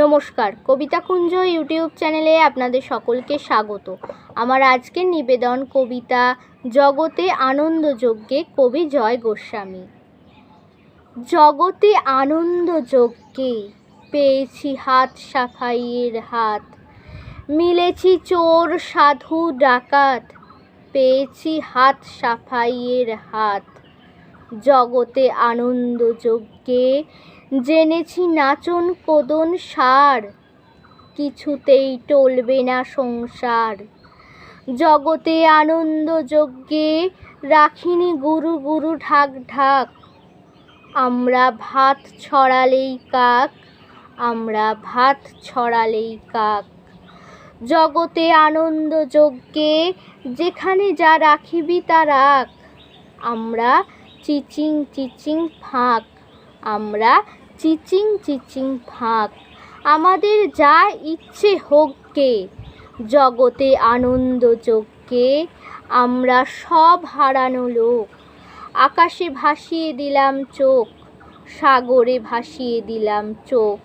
নমস্কার, কবিতাকুঞ্জ ইউটিউব চ্যানেলে আপনাদের সকলকে স্বাগত। আমার আজকের নিবেদন কবিতা জগতে আনন্দ যজ্ঞে, কবি জয় গোস্বামী। জগতে আনন্দ যজ্ঞে পেয়েছি হাত সাফাইয়ের হাত, মিলেছি চোর সাধু ডাকাত, পেয়েছি হাত সাফাইয়ের হাত। জগতে আনন্দ যজ্ঞে জেনেছি নাচন কোদন সার, কিছুতেই টলবে না সংসার। জগতে আনন্দ যজ্ঞে রাখিনি গুরু গুরু ঢাক ঢাক, আমরা ভাত ছড়ালেই কাক, আমরা ভাত ছড়ালেই কাক। জগতে আনন্দ যজ্ঞে যেখানে যা রাখিবি তা রাখ, আমরা চিচিং চিচিং ফাঁক, আমরা চিচিং চিচিং ফাঁক। আমাদের যা ইচ্ছে হোক গে, জগতে আনন্দ যজ্ঞে আমরা সব হারানো লোক। আকাশে ভাসিয়ে দিলাম চোখ, সাগরে ভাসিয়ে দিলাম চোখ।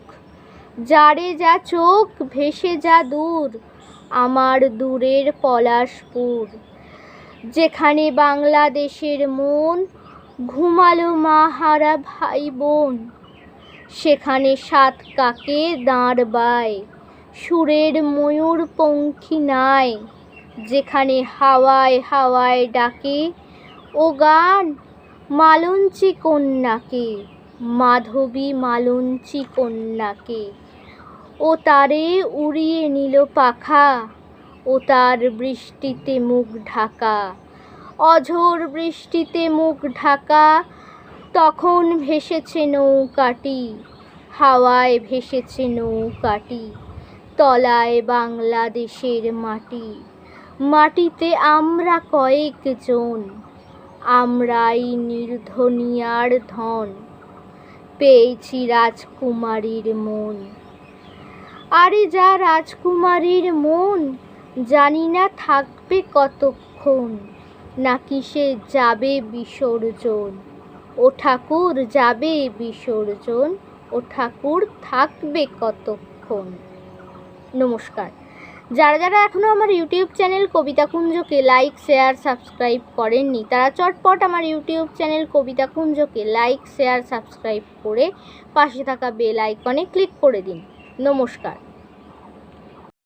যারে যা চোখ ভেসে যা দূর, আমার দূরের পলাশপুর। যেখানে বাংলাদেশের মন ঘুমালো মা হারা ভাই বোন, সেখানে সাত কাকে দাঁড় বায়, সুরের ময়ূর পঙ্খী নাই। যেখানে হাওয়ায় হাওয়ায় ডাকে ও গান মালঞ্চি কন্যাকে, মাধবী মালঞ্চি কন্যাকে। ও তারে উড়িয়ে নিল পাখা, ও তার বৃষ্টিতে মুখ ঢাকা। অঝোর বৃষ্টিতে মুখ ঢাকা, তখন ভেসেছে নৌকাটি, হাওয়ায় ভেসেছে নৌকাটি। তলায় বাংলাদেশের মাটি, মাটিতে আমরা কয়েকজন, আমরাই নির্ধনিয়ার ধন। পেয়েছি রাজকুমারীর মন, আরে যা রাজকুমারীর মন, জানি না থাকবে কতক্ষণ, নাকি সে যাবে বিসর্জন। ও ঠাকুর যাবে বিসর্জন, ও ঠাকুর থাকবে কতক্ষণ। নমস্কার। যারা যারা এখনও আমার ইউটিউব চ্যানেল কবিতাকুঞ্জকে লাইক শেয়ার সাবস্ক্রাইব করেননি, তারা চটপট আমার ইউটিউব চ্যানেল কবিতাকুঞ্জকে লাইক শেয়ার সাবস্ক্রাইব করে পাশে থাকা বেল আইকনে ক্লিক করে দিন। নমস্কার।